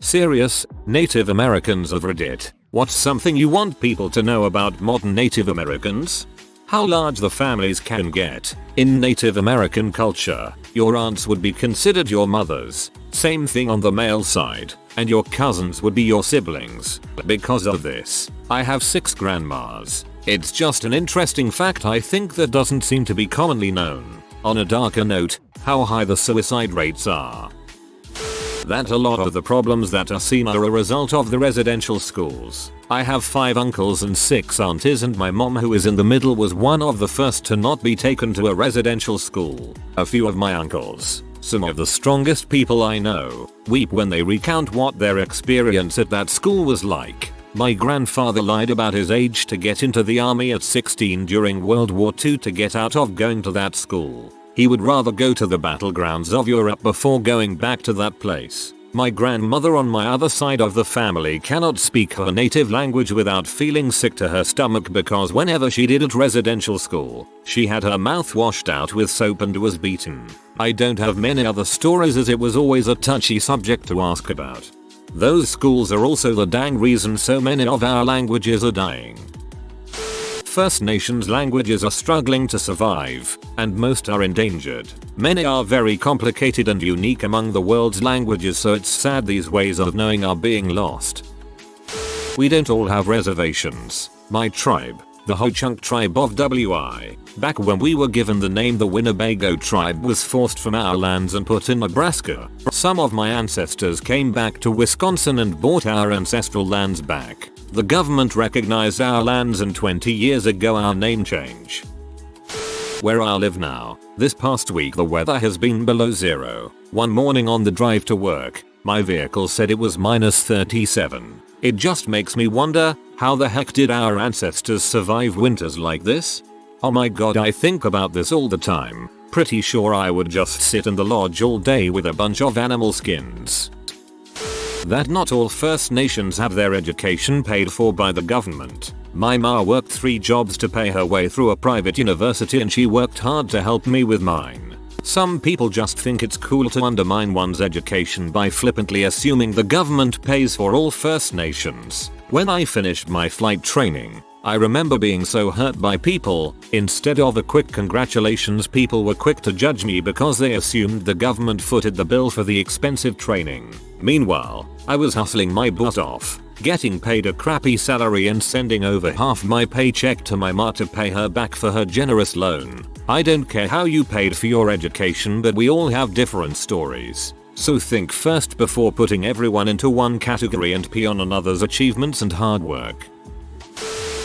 Serious, Native Americans of Reddit. What's something you want people to know about modern Native Americans? How large the families can get. In Native American culture, your aunts would be considered your mothers. Same thing on the male side. And your cousins would be your siblings. Because of this, I have 6 grandmas. It's just an interesting fact I think that doesn't seem to be commonly known. On a darker note, how high the suicide rates are. That a lot of the problems that are seen are a result of the residential schools. I have 5 uncles and 6 aunties, and my mom, who is in the middle, was one of the first to not be taken to a residential school. A few of my uncles, some of the strongest people I know, weep when they recount what their experience at that school was like. My grandfather lied about his age to get into the army at 16 during World War II to get out of going to that school. He would rather go to the battlegrounds of Europe before going back to that place. My grandmother on my other side of the family cannot speak her native language without feeling sick to her stomach, because whenever she did at residential school, she had her mouth washed out with soap and was beaten. I don't have many other stories, as it was always a touchy subject to ask about. Those schools are also the dang reason so many of our languages are dying. First Nations languages are struggling to survive, and most are endangered. Many are very complicated and unique among the world's languages, so it's sad these ways of knowing are being lost. We don't all have reservations. My tribe, the Ho-Chunk tribe of WI, back when we were given the name the Winnebago tribe, was forced from our lands and put in Nebraska. Some of my ancestors came back to Wisconsin and bought our ancestral lands back. The government recognized our lands, and 20 years ago our name changed. Where I live now, this past week the weather has been below zero. One morning on the drive to work, my vehicle said it was -37. It just makes me wonder, how the heck did our ancestors survive winters like this? Oh my god, I think about this all the time. Pretty sure I would just sit in the lodge all day with a bunch of animal skins. That not all First Nations have their education paid for by the government. My ma worked 3 jobs to pay her way through a private university, and she worked hard to help me with mine. Some people just think it's cool to undermine one's education by flippantly assuming the government pays for all First Nations. When I finished my flight training, I remember being so hurt by people. Instead of a quick congratulations, people were quick to judge me because they assumed the government footed the bill for the expensive training. Meanwhile, I was hustling my butt off, getting paid a crappy salary and sending over half my paycheck to my ma to pay her back for her generous loan. I don't care how you paid for your education, but we all have different stories. So think first before putting everyone into one category and pee on another's achievements and hard work.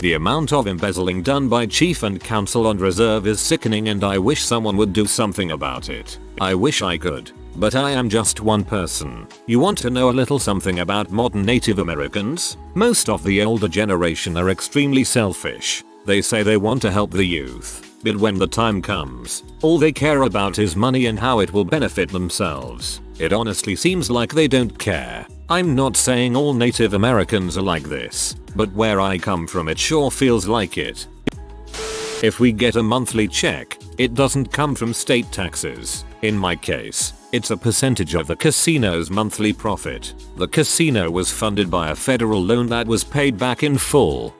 The amount of embezzling done by Chief and Council on Reserve is sickening, and I wish someone would do something about it. I wish I could, but I am just one person. You want to know a little something about modern Native Americans? Most of the older generation are extremely selfish. They say they want to help the youth, but when the time comes, all they care about is money and how it will benefit themselves. It honestly seems like they don't care. I'm not saying all Native Americans are like this, but where I come from it sure feels like it. If we get a monthly check, it doesn't come from state taxes. In my case, it's a percentage of the casino's monthly profit. The casino was funded by a federal loan that was paid back in full.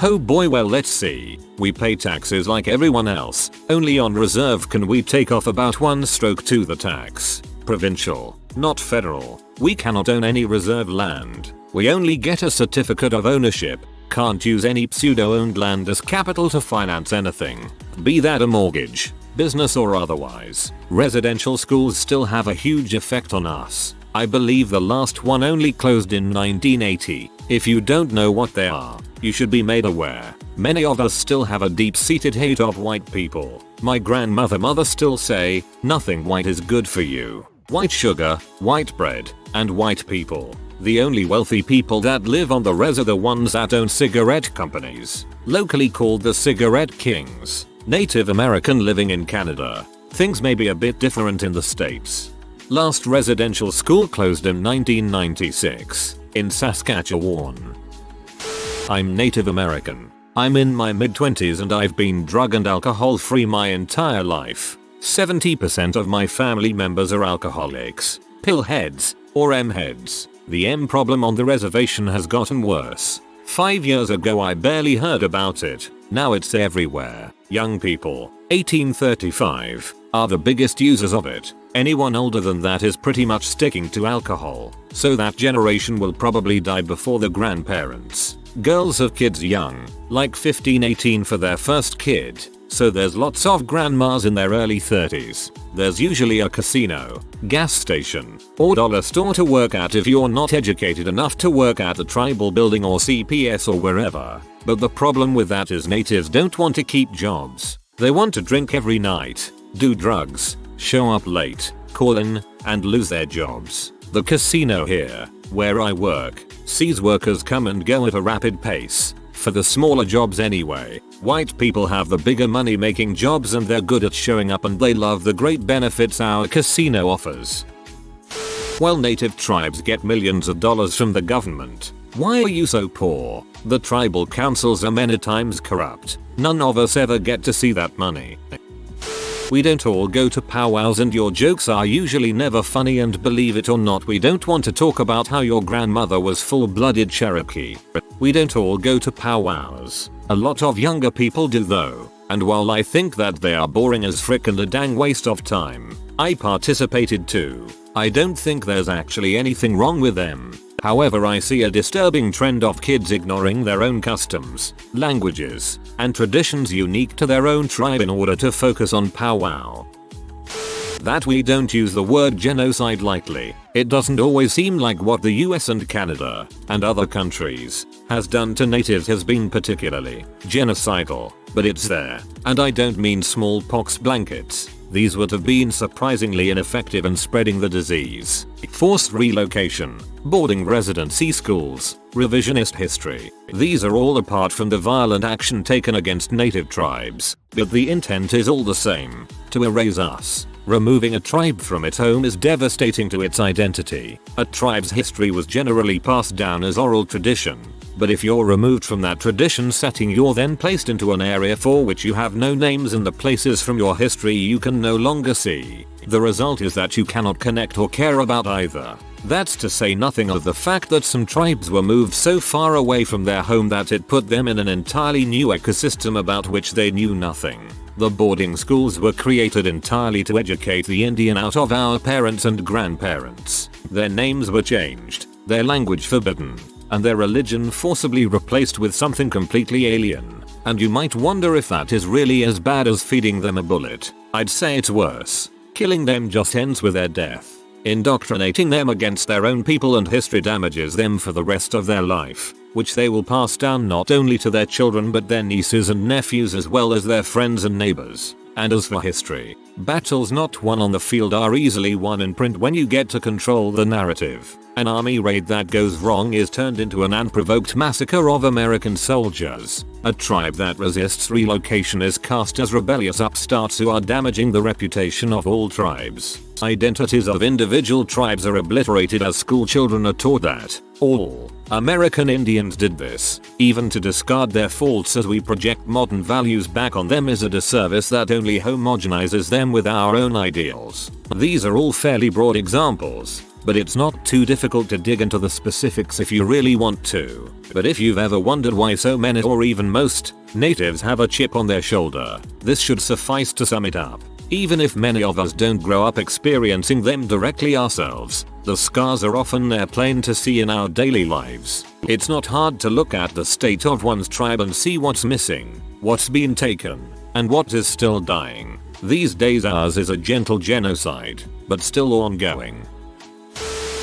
Oh boy, well let's see. We pay taxes like everyone else, only on reserve can we take off about 1 stroke to the tax. Provincial, not federal. We cannot own any reserve land. We only get a certificate of ownership. Can't use any pseudo-owned land as capital to finance anything, be that a mortgage, business or otherwise. Residential schools still have a huge effect on us. I believe the last one only closed in 1980. If you don't know what they are, you should be made aware. Many of us still have a deep-seated hate of white people. My grandmother still say, nothing white is good for you. White sugar, white bread, and white people. The only wealthy people that live on the res are the ones that own cigarette companies, locally called the Cigarette Kings. Native American living in Canada. Things may be a bit different in the States. Last residential school closed in 1996, in Saskatchewan. I'm Native American. I'm in my mid-20s and I've been drug and alcohol free my entire life. 70% of my family members are alcoholics, pillheads, or M-heads. The M problem on the reservation has gotten worse. 5 years ago I barely heard about it. Now it's everywhere. Young people, 1835, are the biggest users of it. Anyone older than that is pretty much sticking to alcohol. So that generation will probably die before the grandparents. Girls have kids young, like 15-18 for their first kid. So there's lots of grandmas in their early 30s. There's usually a casino, gas station, or dollar store to work at if you're not educated enough to work at a tribal building or CPS or wherever. But the problem with that is natives don't want to keep jobs. They want to drink every night, do drugs, show up late, call in, and lose their jobs. The casino here, where I work, sees workers come and go at a rapid pace. For the smaller jobs anyway, white people have the bigger money making jobs and they're good at showing up and they love the great benefits our casino offers. While native tribes get millions of dollars from the government, why are you so poor? The tribal councils are many times corrupt. None of us ever get to see that money. We don't all go to powwows and your jokes are usually never funny, and believe it or not, we don't want to talk about how your grandmother was full-blooded Cherokee. We don't all go to powwows. A lot of younger people do though, and while I think that they are boring as frick and a dang waste of time, I participated too. I don't think there's actually anything wrong with them. However, I see a disturbing trend of kids ignoring their own customs, languages, and traditions unique to their own tribe in order to focus on powwow. That we don't use the word genocide lightly. It doesn't always seem like what the US and Canada, and other countries, has done to natives has been particularly genocidal, but it's there. And I don't mean smallpox blankets. These would have been surprisingly ineffective in spreading the disease. Forced relocation, boarding residency schools, revisionist history. These are all apart from the violent action taken against native tribes, but the intent is all the same: to erase us. Removing a tribe from its home is devastating to its identity. A tribe's history was generally passed down as oral tradition. But if you're removed from that tradition setting, you're then placed into an area for which you have no names, and the places from your history you can no longer see. The result is that you cannot connect or care about either. That's to say nothing of the fact that some tribes were moved so far away from their home that it put them in an entirely new ecosystem about which they knew nothing. The boarding schools were created entirely to educate the Indian out of our parents and grandparents. Their names were changed, their language forbidden, and their religion forcibly replaced with something completely alien. And you might wonder if that is really as bad as feeding them a bullet. I'd say it's worse. Killing them just ends with their death. Indoctrinating them against their own people and history damages them for the rest of their life, which they will pass down not only to their children but their nieces and nephews as well as their friends and neighbors. And as for history, battles not won on the field are easily won in print when you get to control the narrative. An army raid that goes wrong is turned into an unprovoked massacre of American soldiers. A tribe that resists relocation is cast as rebellious upstarts who are damaging the reputation of all tribes. Identities of individual tribes are obliterated as school children are taught that all American Indians did this. Even to discard their faults as we project modern values back on them is a disservice that only homogenizes them with our own ideals. These are all fairly broad examples, but it's not too difficult to dig into the specifics if you really want to. But if you've ever wondered why so many or even most natives have a chip on their shoulder, this should suffice to sum it up. Even if many of us don't grow up experiencing them directly ourselves, the scars are often there plain to see in our daily lives. It's not hard to look at the state of one's tribe and see what's missing, what's been taken, and what is still dying. These days ours is a gentle genocide, but still ongoing.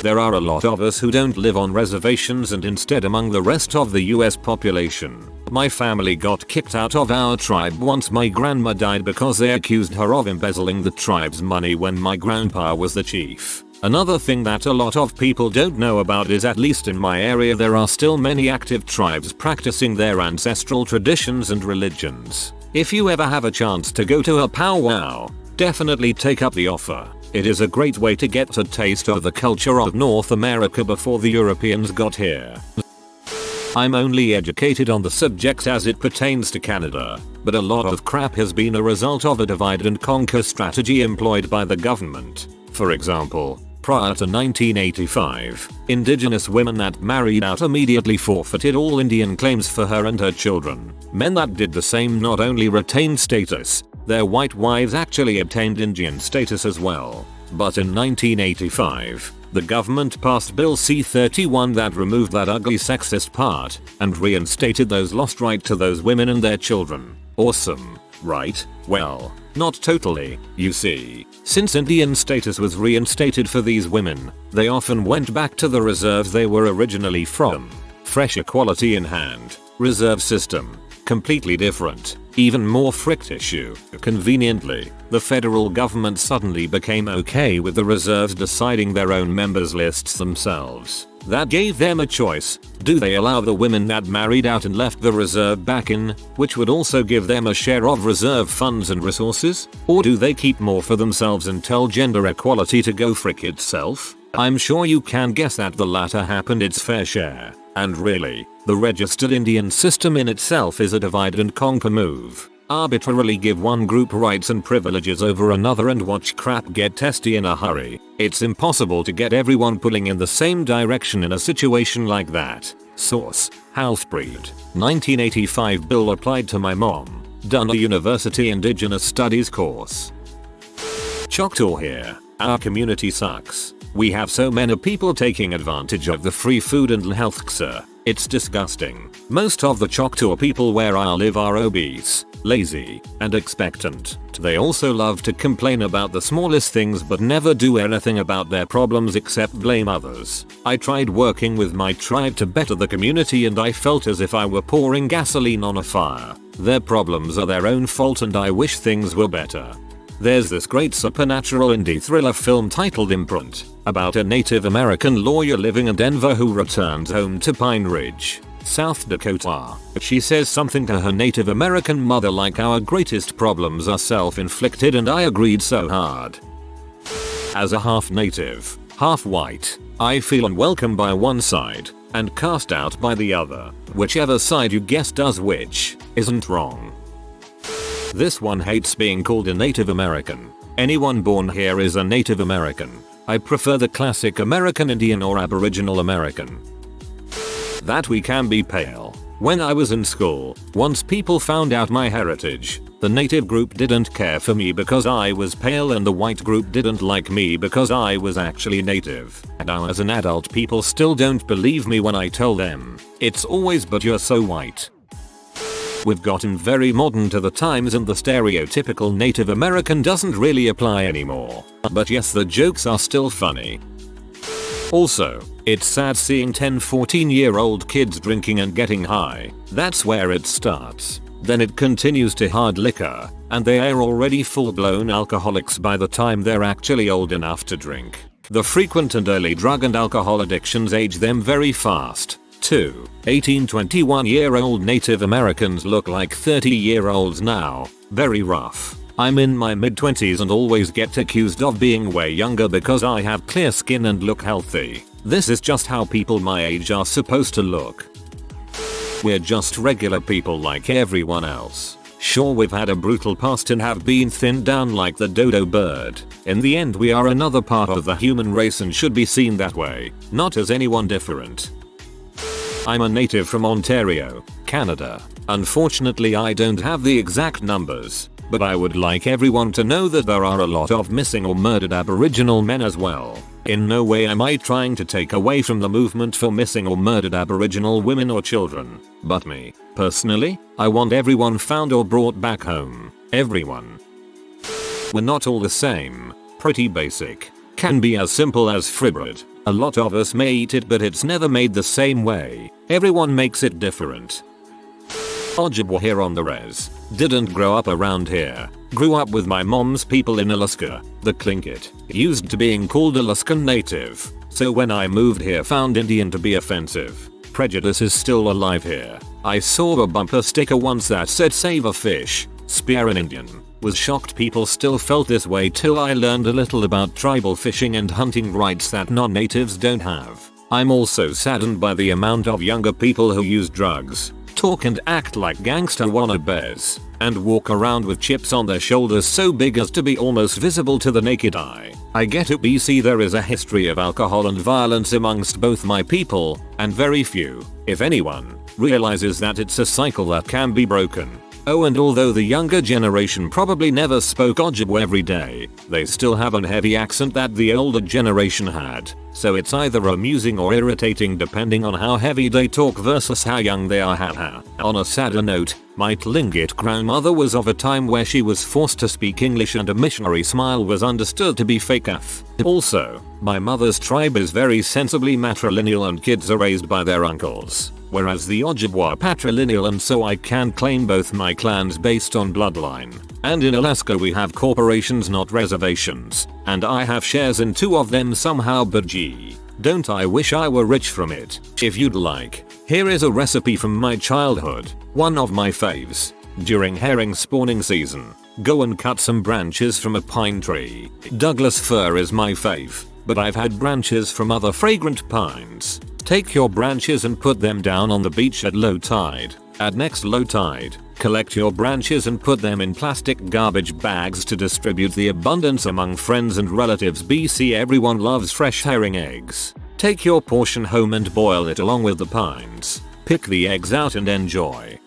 There are a lot of us who don't live on reservations and instead among the rest of the US population. My family got kicked out of our tribe once my grandma died because they accused her of embezzling the tribe's money when my grandpa was the chief. Another thing that a lot of people don't know about is, at least in my area, there are still many active tribes practicing their ancestral traditions and religions. If you ever have a chance to go to a powwow, definitely take up the offer. It is a great way to get a taste of the culture of North America before the Europeans got here. I'm only educated on the subject as it pertains to Canada, but a lot of crap has been a result of a divide and conquer strategy employed by the government. For example, Prior to 1985, indigenous women that married out immediately forfeited all Indian claims for her and her children. Men that did the same not only retained status, their white wives actually obtained Indian status as well. But in 1985, the government passed Bill C-31 that removed that ugly sexist part and reinstated those lost rights to those women and their children. Awesome, right? Well, not totally, you see. Since Indian status was reinstated for these women, they often went back to the reserves they were originally from. Fresh equality in hand. Reserve system. Completely different. Even more fricked issue. Conveniently, the federal government suddenly became okay with the reserves deciding their own members lists themselves. That gave them a choice. Do they allow the women that married out and left the reserve back in, which would also give them a share of reserve funds and resources? Or do they keep more for themselves and tell gender equality to go frick itself? I'm sure you can guess that the latter happened its fair share. And really, the registered Indian system in itself is a divide and conquer move. Arbitrarily give one group rights and privileges over another and watch crap get testy in a hurry. It's impossible to get everyone pulling in the same direction in a situation like that. Source: Halfbreed. 1985 bill applied to my mom. Done a university indigenous studies course. Choctaw here. Our community sucks. We have so many people taking advantage of the free food and health, sir. It's disgusting. Most of the Choctaw people where I live are obese, lazy, and expectant. They also love to complain about the smallest things but never do anything about their problems except blame others. I tried working with my tribe to better the community and I felt as if I were pouring gasoline on a fire. Their problems are their own fault and I wish things were better. There's this great supernatural indie thriller film titled Imprint, about a Native American lawyer living in Denver who returns home to Pine Ridge, South Dakota. She says something to her Native American mother like, "Our greatest problems are self-inflicted," and I agreed so hard. As a half native, half white, I feel unwelcome by one side and cast out by the other. Whichever side you guess does which, isn't wrong. This one hates being called a Native American. Anyone born here is a Native American. I prefer the classic American Indian or Aboriginal American. That we can be pale. When I was in school, once people found out my heritage, the Native group didn't care for me because I was pale and the white group didn't like me because I was actually Native. And now as an adult people still don't believe me when I tell them. It's always, "But you're so white." We've gotten very modern to the times and the stereotypical Native American doesn't really apply anymore. But yes, the jokes are still funny. Also, it's sad seeing 10-14-year-old kids drinking and getting high. That's where it starts. Then it continues to hard liquor, and they are already full-blown alcoholics by the time they're actually old enough to drink. The frequent and early drug and alcohol addictions age them very fast. 2. 18-21-year-old Native Americans look like 30-year-olds now. Very rough. I'm in my mid-20s and always get accused of being way younger because I have clear skin and look healthy. This is just how people my age are supposed to look. We're just regular people like everyone else. Sure, we've had a brutal past and have been thinned down like the dodo bird. In the end, we are another part of the human race and should be seen that way, not as anyone different. I'm a native from Ontario, Canada. Unfortunately, I don't have the exact numbers, but I would like everyone to know that there are a lot of missing or murdered Aboriginal men as well. In no way am I trying to take away from the movement for missing or murdered Aboriginal women or children, but me, personally, I want everyone found or brought back home. Everyone. We're not all the same. Pretty basic. Can be as simple as fibread. A lot of us may eat it, but it's never made the same way. Everyone makes it different. Ojibwa here on the res. Didn't grow up around here. Grew up with my mom's people in Alaska. The Tlingit. Used to being called Alaskan Native. So when I moved here found Indian to be offensive. Prejudice is still alive here. I saw a bumper sticker once that said "Save a fish, spear an Indian." Was shocked people still felt this way till I learned a little about tribal fishing and hunting rights that non-natives don't have. I'm also saddened by the amount of younger people who use drugs. talk and act like gangster wannabes, and walk around with chips on their shoulders so big as to be almost visible to the naked eye. I get it, BC there is a history of alcohol and violence amongst both my people, and very few, if anyone, realizes that it's a cycle that can be broken. Oh, and although the younger generation probably never spoke Ojibwe every day, they still have an heavy accent that the older generation had, so it's either amusing or irritating depending on how heavy they talk versus how young they are. Haha. On a sadder note, my Tlingit grandmother was of a time where she was forced to speak English and a missionary smile was understood to be fake af. Also, my mother's tribe is very sensibly matrilineal and kids are raised by their uncles, whereas the Ojibwe are patrilineal, and so I can claim both my clans based on bloodline. And in Alaska we have corporations, not reservations, and I have shares in 2 of them somehow, but gee, don't I wish I were rich from it. If you'd like, here is a recipe from my childhood, one of my faves. During herring spawning season, go and cut some branches from a pine tree. Douglas fir is my fave, but I've had branches from other fragrant pines. Take your branches and put them down on the beach at low tide. At next low tide, collect your branches and put them in plastic garbage bags to distribute the abundance among friends and relatives. BC everyone loves fresh herring eggs. Take your portion home and boil it along with the pines. Pick the eggs out and enjoy.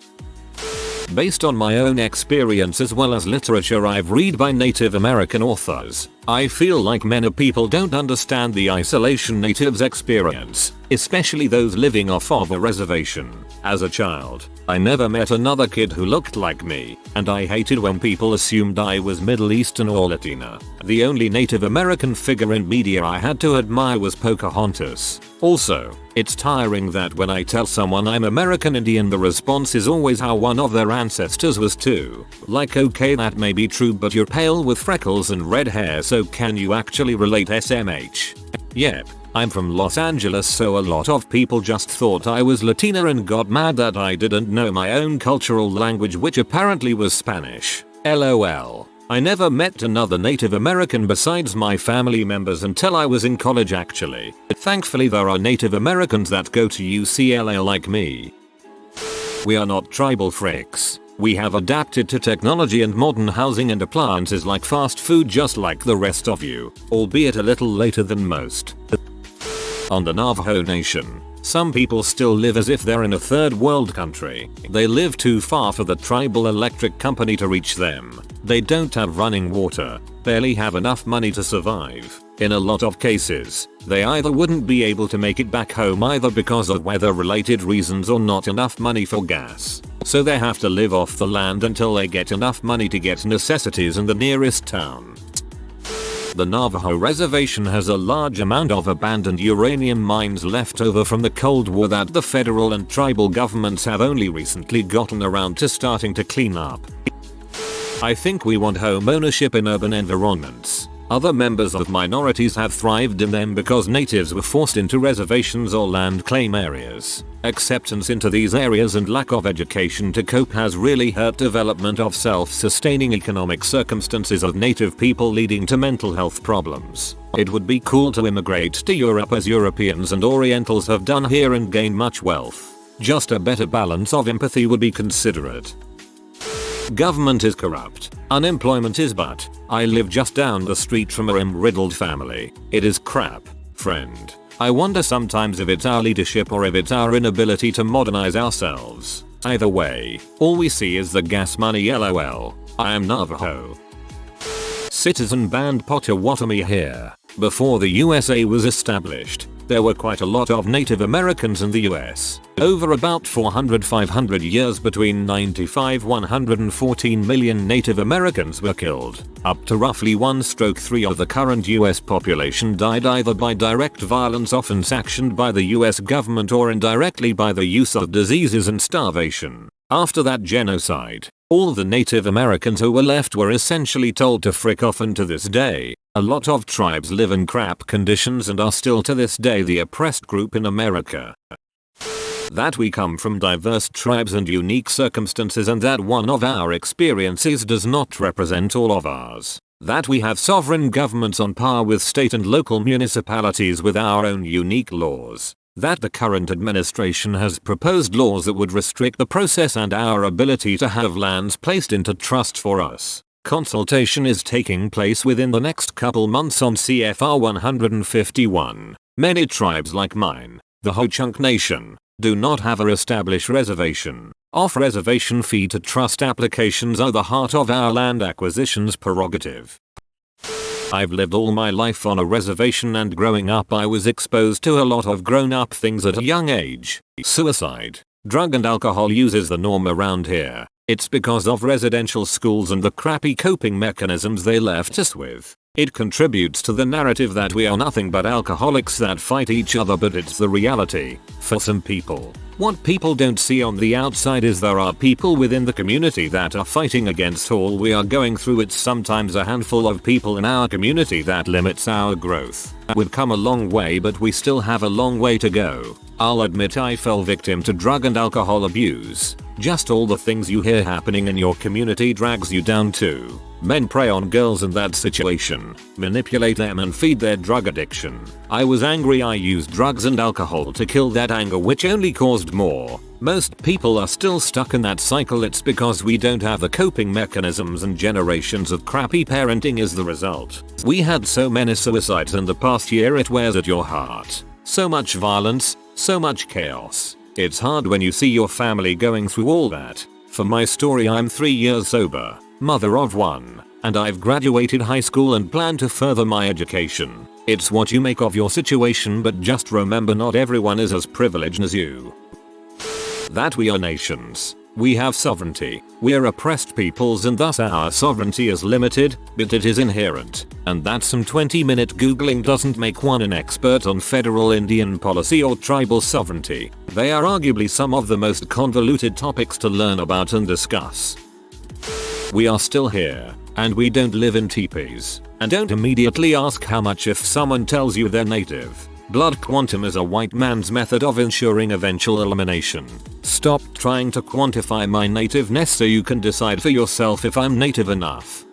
Based on my own experience as well as literature I've read by Native American authors, I feel like many people don't understand the isolation natives experience, especially those living off of a reservation. As a child, I never met another kid who looked like me, and I hated when people assumed I was Middle Eastern or Latina. The only Native American figure in media I had to admire was Pocahontas. Also, it's tiring that when I tell someone I'm American Indian the response is always how one of their ancestors was too. Like, okay, that may be true, but you're pale with freckles and red hair, so can you actually relate? SMH. Yep, I'm from Los Angeles, so a lot of people just thought I was Latina and got mad that I didn't know my own cultural language, which apparently was Spanish. LOL. I never met another Native American besides my family members until I was in college actually. Thankfully there are Native Americans that go to UCLA like me. We are not tribal freaks. We have adapted to technology and modern housing and appliances like fast food just like the rest of you, albeit a little later than most. On the Navajo Nation, some people still live as if they're in a third world country. They live too far for the tribal electric company to reach them. They don't have running water, barely have enough money to survive. In a lot of cases, they either wouldn't be able to make it back home either because of weather-related reasons or not enough money for gas. So they have to live off the land until they get enough money to get necessities in the nearest town. The Navajo Reservation has a large amount of abandoned uranium mines left over from the Cold War that the federal and tribal governments have only recently gotten around to starting to clean up. I think we want home ownership in urban environments. Other members of minorities have thrived in them because natives were forced into reservations or land claim areas. Acceptance into these areas and lack of education to cope has really hurt development of self-sustaining economic circumstances of native people, leading to mental health problems. It would be cool to immigrate to Europe as Europeans and Orientals have done here and gain much wealth. Just a better balance of empathy would be considerate. Government is corrupt. Unemployment is but. I live just down the street from a rim-riddled family. It is crap, friend. I wonder sometimes if it's our leadership or if it's our inability to modernize ourselves. Either way, all we see is the gas money. LOL. I am Navajo. Citizen band Potawatomi here. Before the USA was established, there were quite a lot of Native Americans in the US. Over about 500 years between 114 million Native Americans were killed. Up to roughly 1/3 of the current US population died either by direct violence, often sanctioned by the US government, or indirectly by the use of diseases and starvation. After that genocide, all the Native Americans who were left were essentially told to frick off, and to this day, a lot of tribes live in crap conditions and are still to this day the oppressed group in America. That we come from diverse tribes and unique circumstances, and that one of our experiences does not represent all of ours. That we have sovereign governments on par with state and local municipalities with our own unique laws. that the current administration has proposed laws that would restrict the process and our ability to have lands placed into trust for us. Consultation is taking place within the next couple months on CFR 151. Many tribes like mine, the Ho-Chunk Nation, do not have a established reservation. Off-reservation fee to trust applications are the heart of our land acquisitions prerogative. I've lived all my life on a reservation, and growing up I was exposed to a lot of grown-up things at a young age. Suicide, drug and alcohol use is the norm around here. It's because of residential schools and the crappy coping mechanisms they left us with. It contributes to the narrative that we are nothing but alcoholics that fight each other, but it's the reality for some people. What people don't see on the outside is there are people within the community that are fighting against all we are going through. It's sometimes a handful of people in our community that limits our growth. We've come a long way, but we still have a long way to go. I'll admit I fell victim to drug and alcohol abuse. Just all the things you hear happening in your community drags you down too. Men prey on girls in that situation, manipulate them and feed their drug addiction. I was angry. I used drugs and alcohol to kill that anger, which only caused more. Most people are still stuck in that cycle. It's because we don't have the coping mechanisms, and generations of crappy parenting is the result. We had so many suicides in the past year, it wears at your heart. So much violence, so much chaos. It's hard when you see your family going through all that. For my story, I'm 3 years sober, mother of 1, and I've graduated high school and plan to further my education. It's what you make of your situation, but just remember not everyone is as privileged as you. That we are nations. We have sovereignty. We are oppressed peoples, and thus our sovereignty is limited, but it is inherent. And that some 20-minute googling doesn't make one an expert on federal Indian policy or tribal sovereignty. They are arguably some of the most convoluted topics to learn about and discuss. We are still here, and we don't live in teepees. And don't immediately ask how much if someone tells you they're native. Blood quantum is a white man's method of ensuring eventual elimination. Stop trying to quantify my nativeness so you can decide for yourself if I'm native enough.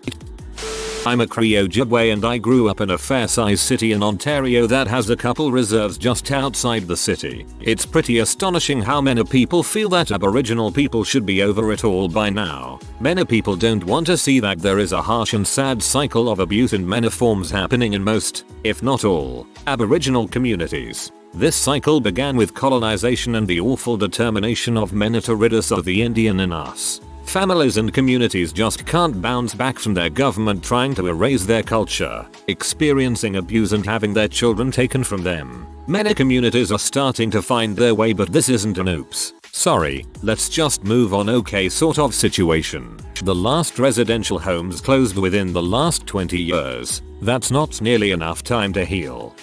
I'm a Cree Ojibwe, and I grew up in a fair-sized city in Ontario that has a couple reserves just outside the city. It's pretty astonishing how many people feel that Aboriginal people should be over it all by now. Many people don't want to see that there is a harsh and sad cycle of abuse in many forms happening in most, if not all, Aboriginal communities. This cycle began with colonization and the awful determination of many to rid us of the Indian in us. Families and communities just can't bounce back from their government trying to erase their culture, experiencing abuse and having their children taken from them. Many communities are starting to find their way, but this isn't an oops, sorry, let's just move on okay sort of situation. The last residential homes closed within the last 20 years. That's not nearly enough time to heal.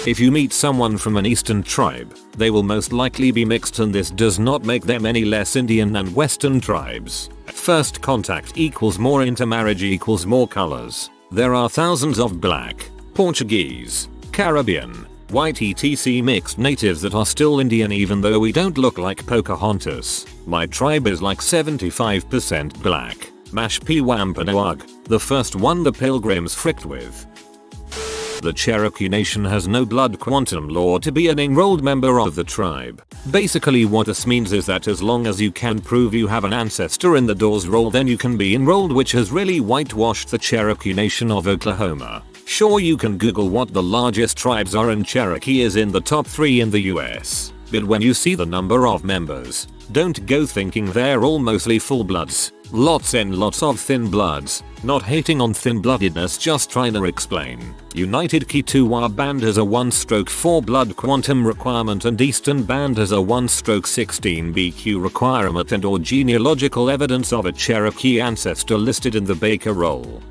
If you meet someone from an eastern tribe, they will most likely be mixed, and this does not make them any less Indian than western tribes. First contact equals more intermarriage equals more colors. There are thousands of black, Portuguese, Caribbean, white etc mixed natives that are still Indian even though we don't look like Pocahontas. My tribe is like 75% black. Mashpee Wampanoag, the first one the pilgrims fricked with. The Cherokee Nation has no blood quantum law to be an enrolled member of the tribe. Basically what this means is that as long as you can prove you have an ancestor in the Dawes roll, then you can be enrolled, which has really whitewashed the Cherokee Nation of Oklahoma. Sure, you can Google what the largest tribes are, and Cherokee is in the top 3 in the US. But when you see the number of members, don't go thinking they're all mostly full-bloods. Lots and lots of thin bloods. Not hating on thin-bloodedness, just trying to explain. United Kituwa Band has a 1-stroke 4 blood quantum requirement, and Eastern Band has a 1-stroke 16 BQ requirement and or genealogical evidence of a Cherokee ancestor listed in the Baker roll.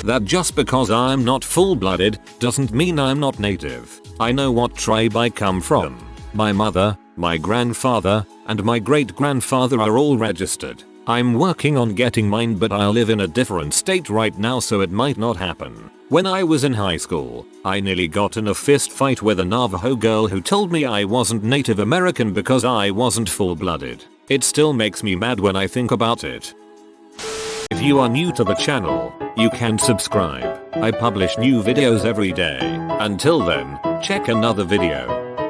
That just because I'm not full-blooded doesn't mean I'm not native. I know what tribe I come from. My mother, my grandfather, and my great-grandfather are all registered. I'm working on getting mine, but I live in a different state right now, so it might not happen. When I was in high school, I nearly got in a fist fight with a Navajo girl who told me I wasn't Native American because I wasn't full-blooded. It still makes me mad when I think about it. If you are new to the channel, you can subscribe. I publish new videos every day. Until then, check another video.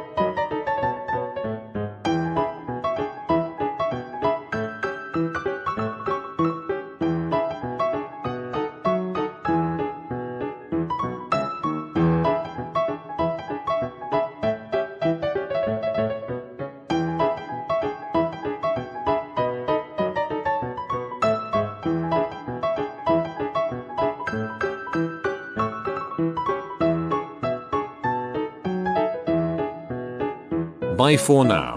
Bye for now.